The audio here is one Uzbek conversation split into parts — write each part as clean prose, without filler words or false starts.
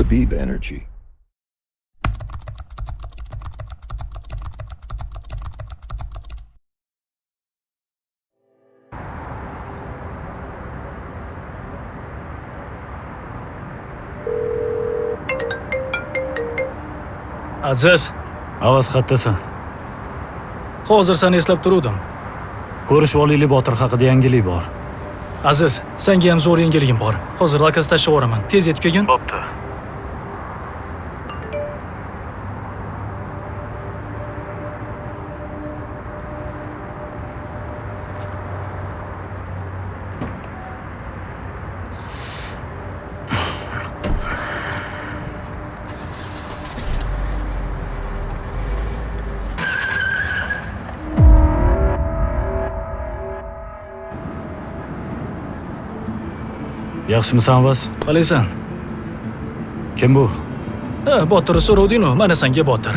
Khabib energy. Aziz, Avaz qayerdasan? hozir seni eslab turuvdim. Ko'rishib olaylik, Botir haqida yangilik bor. Aziz, senga ham zo'r yangiligim bor. Hozir lakaz tashlab yuboraman. Tez yetib kelgin. Bo'pti. Yaxshimisan, Avaz? Qalaysan? Kim bu? Botirni so'rovding-ku, mana senga Botir.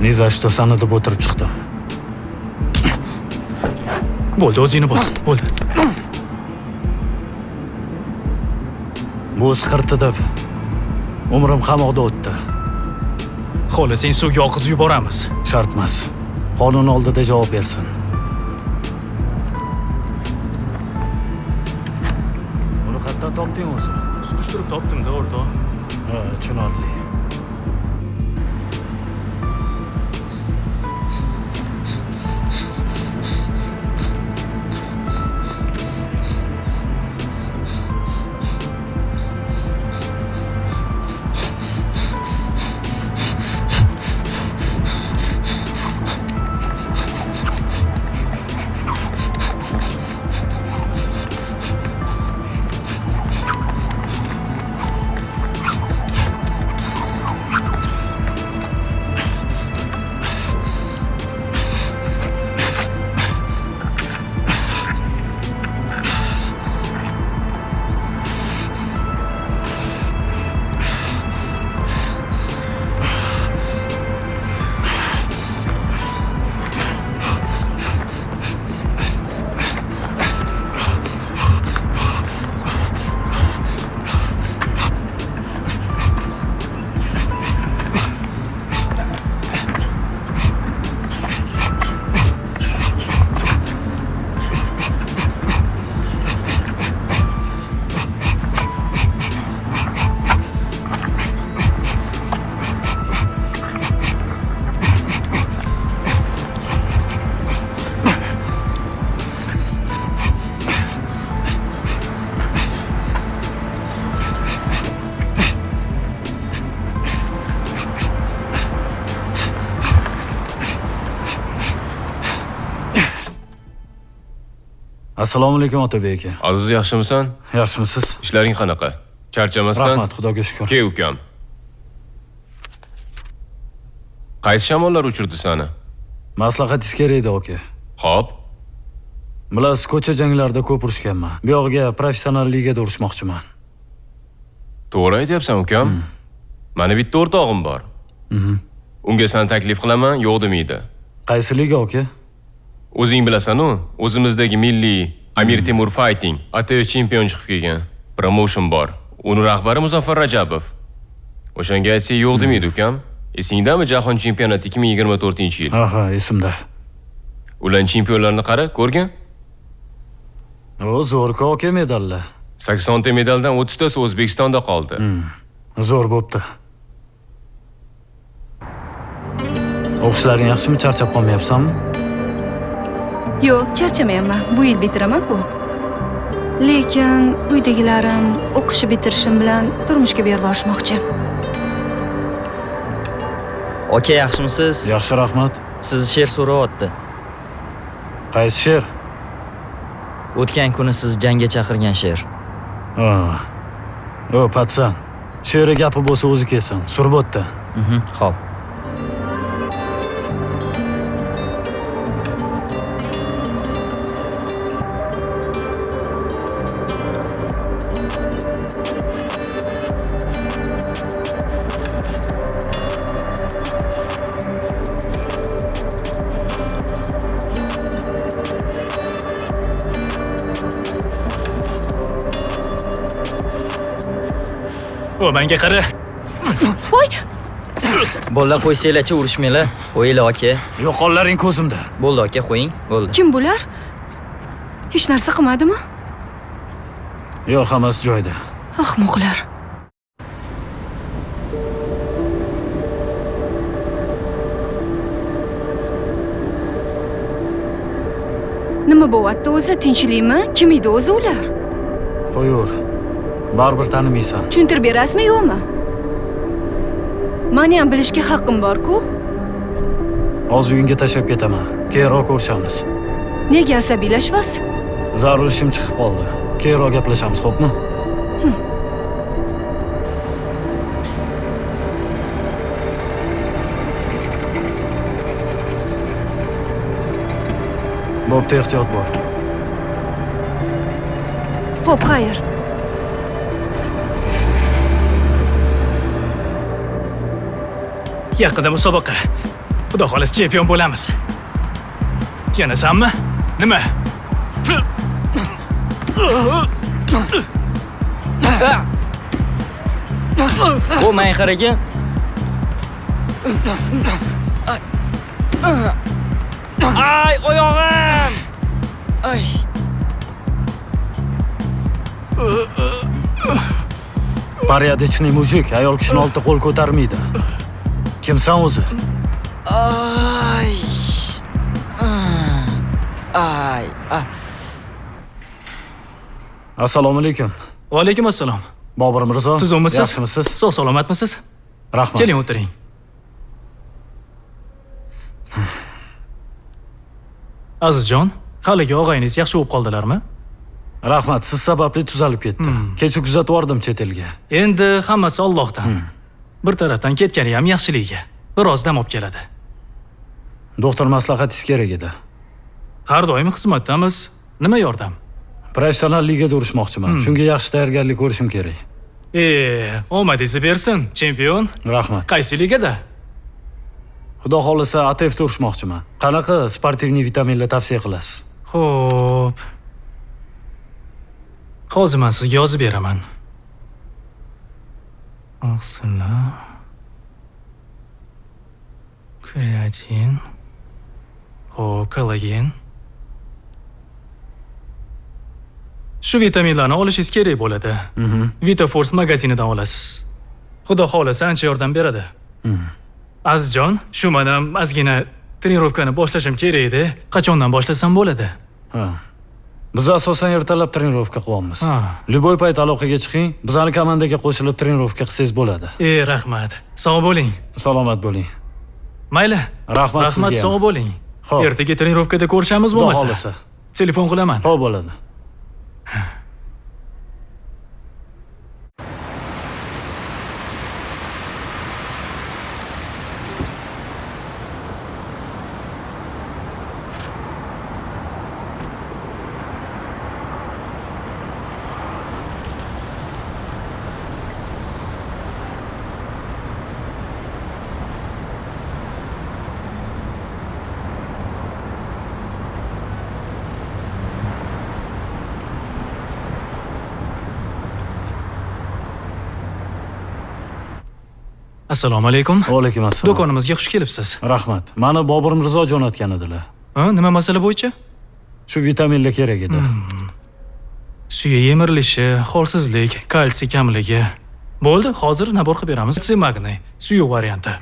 Niza что sani deb o'tirib chiqdim. Bo'ldi, o'zingni bos. Bo'ldi. Bu isqirti deb umrim qamoqda o'tdi. Xohlasang suvga oqizib yuboramiz. Shart emas. Qonun oldida javob bersin. Uni qayerdan topding o'zi? Surishtirib topdim-da, o'rtoq. Ha, tushunarli. Assalomu alaykum Otabek aka. Aziz, yaxshimisan? Yaxshimisiz? Ishlaring qanaqa? Charchamasdan? Rahmat, Xudoga shukr. Ke ukam. Qaysi shamollar uchirdi seni? Maslahatingiz kerak edi aka. Xo'p. Bilasiz, ko'cha janglarida ko'p urushganman. Bu yog'iga professional ligada urushmoqchiman. To'g'ri aytyapsan ukam. Meni bitta o'rtog'im bor. Unga seni taklif qilaman, yo'q demaydi. Qaysi liga aka? O'zing bilasan-ku, o'zimizdagi milliy Amir Temur Fighting ATV chempion chiqib kelgan. Promotion bor. Uni rahbari Muzaffar Rajabov. O'shanga aytsa yo'q demaydi ukam. Esingdami Jahon chempionati 2024-yil? Aha, esimda. Ular chempionlarni qara, ko'rgan? O, zo'r-ku aka medallar. 80 ta medaldan 30 tasi O'zbekistonda qoldi. Zo'r bo'pti. O'qishlaring yaxshimi? Charchab qolmayapsanmi? Yo'q, charchamayapman. Bu yil bitiraman-ku. Lekin uydagilarim o'qishni bitirishim bilan turmushga berib yuborishmoqchi. Aka, yaxshimisiz? Yaxshi, rahmat. Sizni she'r so'rayapti. Qaysi she'r? O'tgan kuni siz jangga chaqirgan she'r. O, patsan. She'ri gapi bo'lsa o'zi kelsin. Surbotda. Xo'p. O menga qara. Voy, Bolalar qo'ysanglar-chi, urishmanglar. Qo'yinglar aka. Yo'qollaring ko'zimda. Bo'ldi aka, qo'ying. Bo'ldi. kim bular? Hech narsa qilmadimi? Yo'q, hammasi joyida. Ahmoqlar. Nima bo'lyapti o'zi? Tinchlikmi? Kim edi o'zi ular? Qo'yaver. Baribir tanimaysan. Tushuntirib berasizmi yo'qmi? Meni ham bilishga haqqim bor-ku. Hozir uyingga tashlab ketaman. Keyinroq ko'rishamiz. Nega asabiylashyapsiz? Zarur ishim chiqib qoldi. Keyinroq gaplashamiz, xo'pmi? Bo'pti, ehtiyot bo'l. Xo'p, xayr. Yaqinda musobaqa. Xudo xolis chempion bo'lamiz. Yanasanmi? Nima? Qo'ymang qaragin. Ay, oyog'im. Ay. Paryadechniy mujik ayol kishini oldida qo'l ko'tarmaydi. Kimsan o'zi? Ay. Ay. Assalomu alaykum. Va alaykum assalom. Bobur Mirzo. Tuzukmisiz? Yaxshimisiz? Sog' salomatmisiz? Rahmat. Keling o'tiring. Azizjon, haligi og'ayingiz yaxshi bo'lib qoldilarmi? Rahmat, siz sababli tuzalib ketdi. Kecha kuzatib bordim chet elga. Endi hammasi Allohdan. Bir tarafdan ketgani ham yaxshiligiga. Biroz dam olib keladi. Doktor maslahatingiz kerak edi. Har doim xizmatdamiz. Nima yordam? Professional ligada urishmoqchiman. Shunga yaxshi tayyorgarlik ko'rishim kerak. Omadingizni bersin, chempion. Rahmat. Qaysi ligada? Xudo xolisa ATFda urishmoqchiman. Qanaqa sportivniy vitaminlar tavsiya qilasiz? Xo'p. Hozir men sizga yozib beraman. Oqsillar. Kreatin. Xo'p, kollagen. Shu vitaminlarni olishingiz kerak bo'ladi. VitaForce magazinidan olasiz. Xudo xolisa ancha yordam beradi. Azizjon, shu men ham ozgina trenirovkani boshlashim kerak edi. Qachondan boshlasam bo'ladi? Ha. Biz asosan ertalab trenirovka qilyapmiz. Ha. Любой payt aloqaga chiqing, bizani komandaga qo'shilib trenirovka qilsangiz bo'ladi. Rahmat. Sog' bo'ling. Salomat bo'ling. Mayli. Rahmat sizga. Rahmat, sog' bo'ling. Xo'p. Ertaga trenirovkada ko'rishamiz Xudo bo'lmasa. xolisa. Telefon qilaman. Xo'p bo'ladi. Assalomu alaykum. Va alaykum assalom. Do'konimizga xush kelibsiz. Rahmat. Mani Bobur Mirzo jo'natgan edilar. Nima masala bo'yicha? Shu vitaminlar kerak edi. Suya yemirilishi, holsizlik, kalsiy kamligi. Bo'ldi, hozir nabor qilib beramiz. C magniy, suyuq varianti.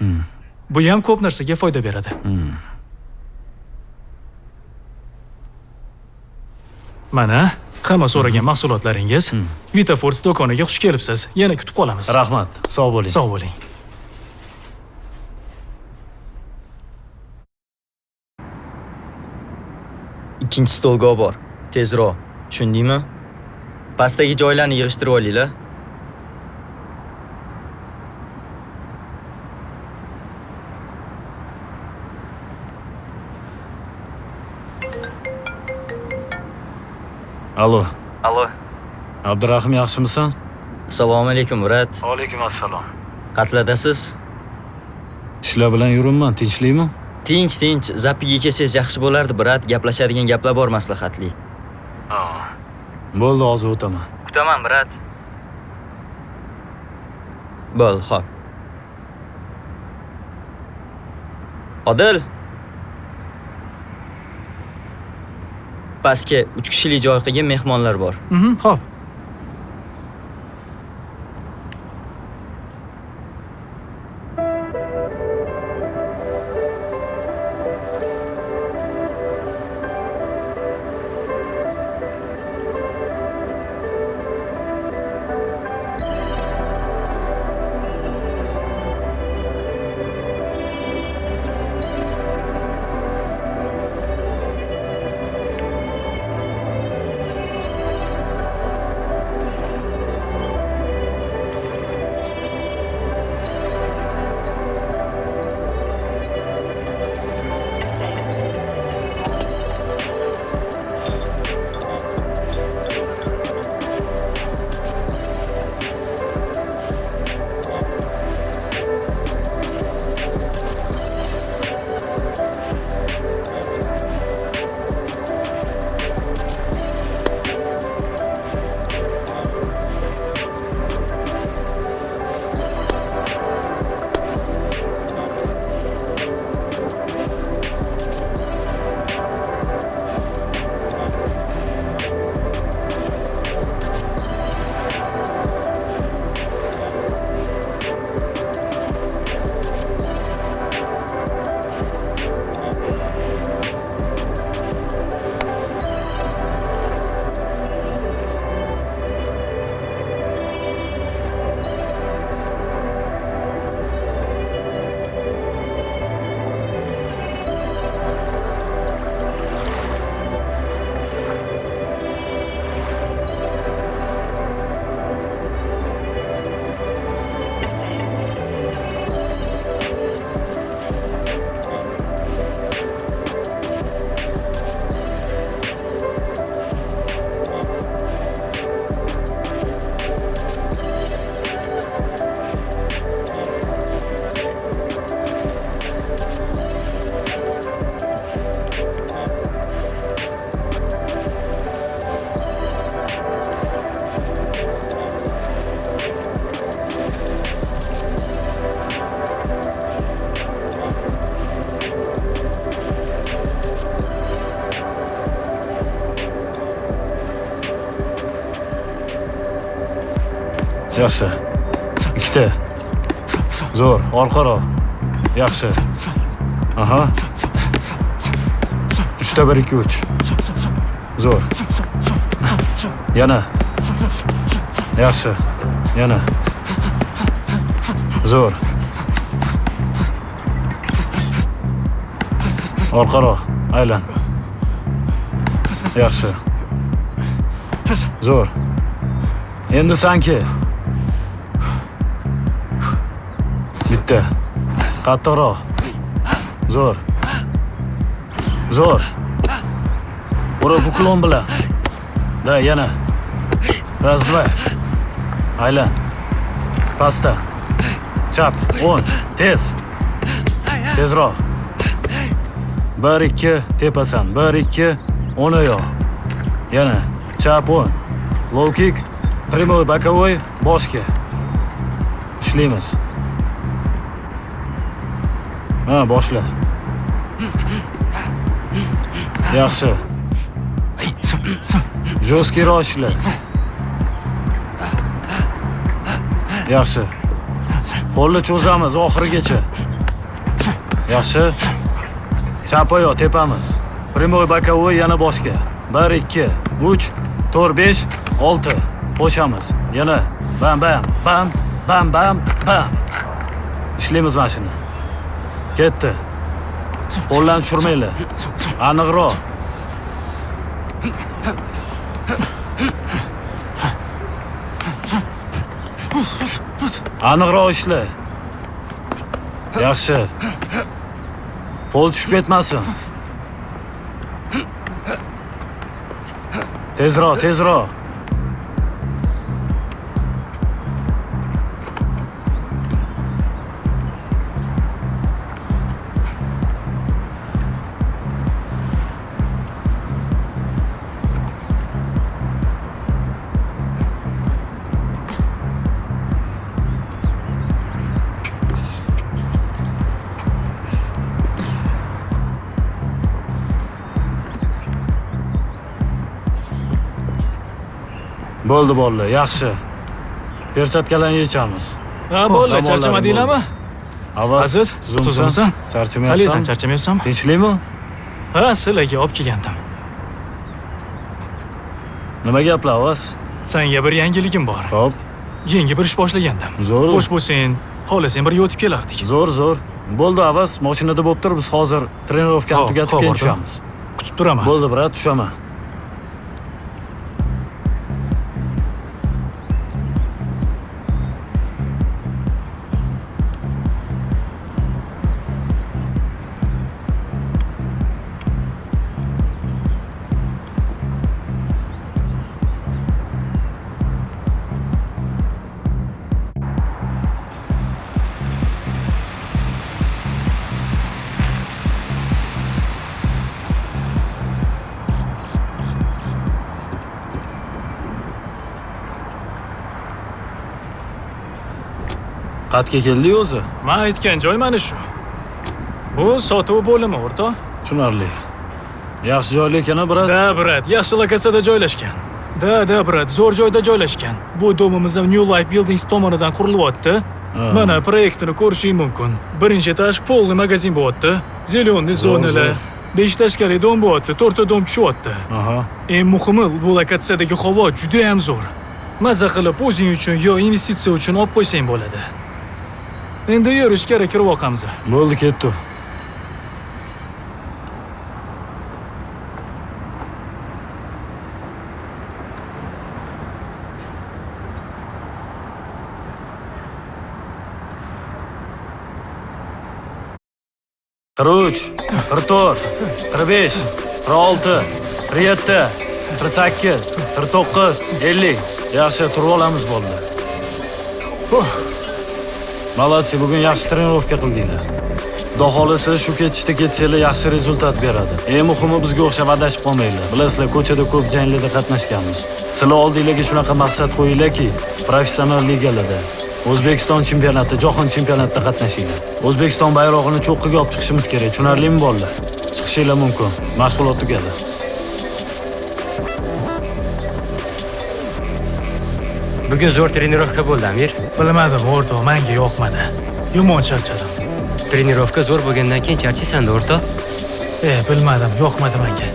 Bu ham ko'p narsaga foyda beradi. Mana hamma so'ragan mahsulotlaringiz. VitaForce do'koniga xush kelibsiz. Yana kutib qolamiz. Rahmat. Sog' bo'ling. Sog' bo'ling. Ikkinchi stolga olib bor. Tezroq. Tushundingmi? Pastdagi joylarni yig'ishtirib olinglar. Allo. Allo. Abdurahim, yaxshimisan? Assalomu alaykum, Murat. Va alaykum assalom. Qatladasiz? Ishlar bilan yuribman, tinchlikmi? Tinch. Zapiga kelsangiz yaxshi bo'lardi, Murat. Gaplashadigan gaplar bor maslahatli. Ha. Bo'ldi, hozir o'taman. Kutaman, Murat. Bo'ldi, xo'p. Odil. Pastga 3 kishilik joy qilgan mehmonlar bor. Xo'p. Yaxshi. Ikkita. Zo'r, orqaroq. Yaxshi. Aha. 3 1 2 3. Zo'r. Yana. Yaxshi. Yana. Zo'r. Orqaroq, aylan. Yaxshi. Zo'r. Endi sanki. Bitta. Qattiqroq. Zo'r. Zo'r. Urib buklon bilan. Da, yana. Raz, dva. Aylan. Pasta. Chap, o'ng, tez. Tezroq. 1 2 tepasan. 1 2 o'ng oyoq. Yana. Chap, o'ng. Low kick. Прямой, боковой, boshga. Ishlaymiz. Ha, boshla. Yaxshi. Jo'skiroq ishla. Yaxshi. Qo'lni cho'zamiz oxirigacha. Yaxshi. Chap oyoq tepamiz. Прямой, боковой, yana boshga. 1 2 3 4 5 6 qo'shamiz. Yana bam bam bam bam bam bam. Ishlaymiz mashina. Ketdi. Qo'llarni tushirmanglar. Aniqroq. Aniqroq ishla. Yaxshi. Qo'l tushib ketmasin. Tezroq, tezroq. Bo'ldi, yaxshi. Persatkalarni yechamiz. Ha, bo'ldi, charchamadinglarmi? Avaz, Aziz, tuzimsan? Charchamayapsan? Qalaysan, charchamayapsanmi? Tinchlikmi? Ha, sizlarga olib kelgandim. Nima gaplar, Avaz? Senga bir yangiligim bor. Xo'p, Yangi bir ish boshlagandim. Zo'r. Bo'sh bo'lsang, xohlasang birga o'tib kelardik. zo'r. Bo'ldi, Avaz, mashinada bo'lib tur, biz hozir trenirovkani Xo'p, tugatib xo'p, keyin o'rtoq. tushamiz. Kutib turaman. Bo'ldi, brat, tushaman. Qatga keldik o'zi. Men aytgan joy mana shu. Bu sotuv bo'limi, o'rtoq. Tushunarli. Yaxshi joy ekan, brat. Da, brat, yaxshi lokatsiyada joylashgan. Da, brat, zo'r joyda joylashgan. Bu domimiz New Life Buildings tomonidan qurilyapti. Mana proyektini ko'rishing mumkin. Birinchi etash polni magazin bo'lyapti. Zeleniy zonalar, 5 tashkali dom bo'lyapti, 4 ta dom tushyapti. Aha. Eng muhimi, bu lokatsiyadagi havo juda ham zo'r. Maza qilib o'zing uchun yo investitsiya uchun olib qo'ysang bo'ladi. Endi yurish kerak, kirib oqamiz. Bo'ldi, ketdi. Qirq 4, 45, 46, 47, 48, 49, 50. Yaxshi, turib olamiz bo'ldi. Malatsi, bugun yaxshi trenirovka qildinglar. Xudo xolisa shu ketishda ketsanglar yaxshi rezultat beradi. Eng muhimi bizga o'xshab adashib qolmanglar. Bilasizlar, ko'chada ko'p janglarda qatnashganmiz. Sizlar oldinglarga shunaqa maqsad qo'yinglarki, professional ligalarda, O'zbekiston chempionati, jahon chempionatida qatnashinglar. O'zbekiston bayrog'ini cho'qqiga olib chiqishimiz kerak. Tushunarlimi bolalar? Chiqishinglar mumkin. Mashg'ulot tugadi. Bugun zo'r trenirovka bo'ldi, Amir. Bilmadim, o'rtoq, menga yoqmadi. Yomon charchadim. Trenirovka zo'r bo'lgandan keyin charchaysan-da, o'rtoq. Bilmadim, yoqmadi menga.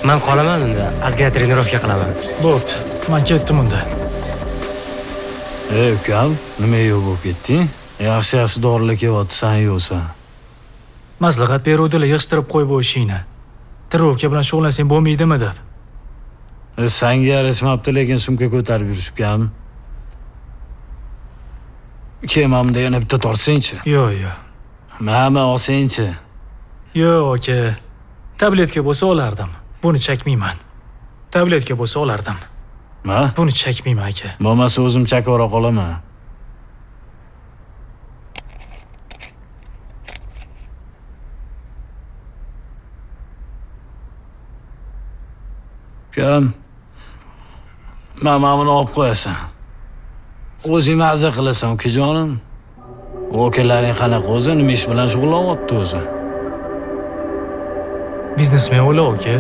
Men qolaman unda, ozgina trenirovka qilaman. Bo'pti, men ketdim unda. Ukam, nima yo'q bo'lib ketding? Yaxshi dorilar kelyapti, sen yo'qsan. Maslahat beruvdilar, yig'ishtirib qo'yib o'shingni. Trenirovka bilan shug'ullansang bo'lmaydimi deb. Senga yarashmabdi, lekin sumka ko'tarib yurish, ukam. Kemamda yana bitta tortsangchi. Yo'q. Mana olsangchi. Yo'q, aka. Tabletka bo'lsa olardim. Buni chekmayman. Tabletka bo'lsa olardim. Ma? Buni chekmayman, aka. Bo'lmasa o'zim chakavroq olaman. Ukam, mana buni olib qo'yasan. O'zing mazza qilasan, ukajonim. Ukalaring qanaqa o'zi, nima ish bilan shug'ullanyapti o'zi? Biznesmen o'la, aka.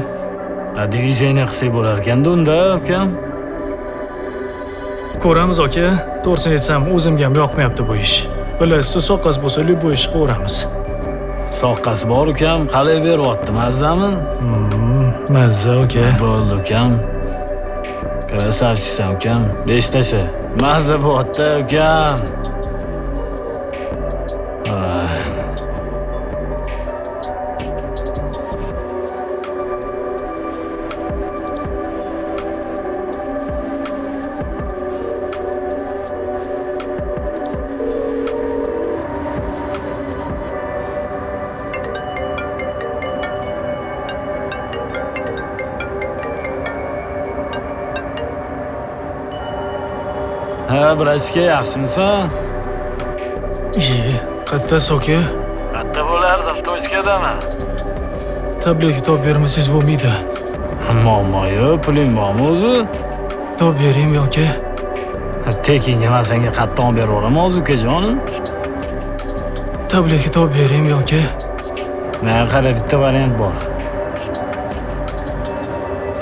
Diviziyani qilsak bo'lar ekan-da unda, ukam. Ko'ramiz, aka. To'g'risini aytsam, o'zimga ham yoqmayapti bu ish. Bilasiz, soqqas bo'lsa, bu ishni qilaveramiz. Soqqasi bor, ukam. Qalay beryapti, mazzami? Mazza, aka. Bo'ldi, ukam. Krasavchisan, ukam. 5 tasha. Mazza bo'pti, ukam. Brachka, yaxshimisan? Qayerda so'ki? Qayerda bo'lardim, tochkadami? Tabletka topib bermasangiz bo'lmaydi. Muammo, puling bormi o'zi? Topib bering yoki? Tekinga men senga qattiq berib olaman, ukajonim. Tabletka topib bering yoki? Men qara bitta variant bor.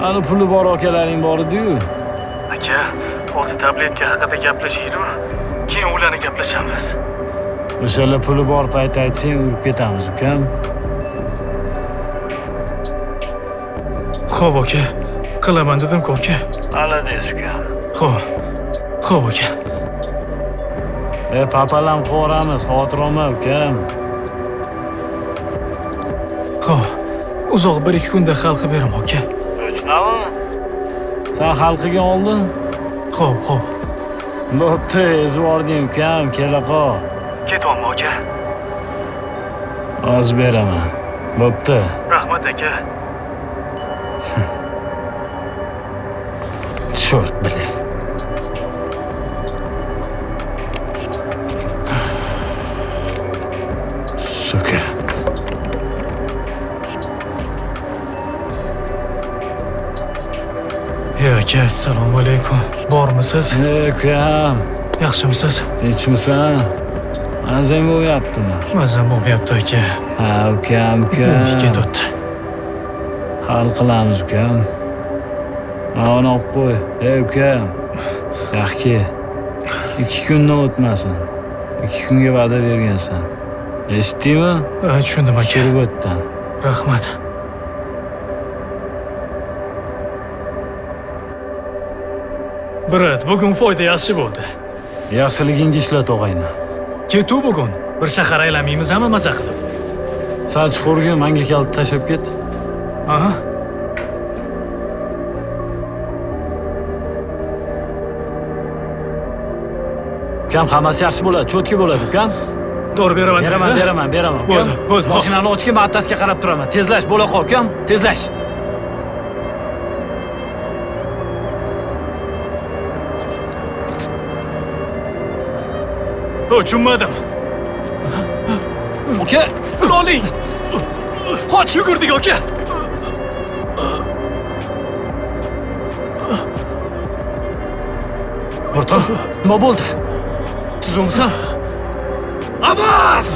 Hali puli bor akalaring bor edi-yu. Aka, hozir tabletka haqida gaplashaylik. Keyin ularni gaplashamiz. O'shalar puli bor payt aytsang, urib ketamiz, ukam. Xo'p aka, qilaman dedim-ku aka. Alades, ukam. Xo'p aka. Papalam qo'ramiz, xotir olma, ukam. Xo'p, uzoq 1-2 kunda hal qilib beraman aka. O'chnami? Sen hal qilgan oldin? Xo'p. Bo'pti, ezvording ukam, kela qol. Ketyapman aka. Oz beraman. Bo'pti. Rahmat aka. Chort bilan. Suka. Aka, assalomu alaykum. Bormisiz? Ukam, Yaxshimisiz? tinchmisan? Mazang bo'lyaptimi? Mazam bo'lmayapti aka. Ha, ukam. Ketyapti. Hal qilamiz, ukam. Mana olib qo'y. Ukam. Yaxki. 2 kundan o'tmasin. 2 kunga va'da bergansan. Eshitdingmi? Tushundim aka. Kirib o'tdan. Rahmat. Brat, bugun foyda yaxshi bo'ldi. Yaxshiligingga ishlat og'ayni. Ketu bugun. Bir shahar aylanmaymizmi maza qilib? Sanchiqurga menga kalit tashlab ket. Aha. Ukam, hammasi yaxshi bo'ladi, cho'tki bo'ladi, ukam. Dori beraman. Beraman. ukam. Bo'ldi. Mashinani ochgin, men attasiga qarab turaman. Tezlash, bo'la qol, ukam. Tezlash. Tushunmadim. Uka, Pul oling. Qoch, yugurdik aka. o'rtoq, nima bo'ldi? Tuzumsan? Avaz!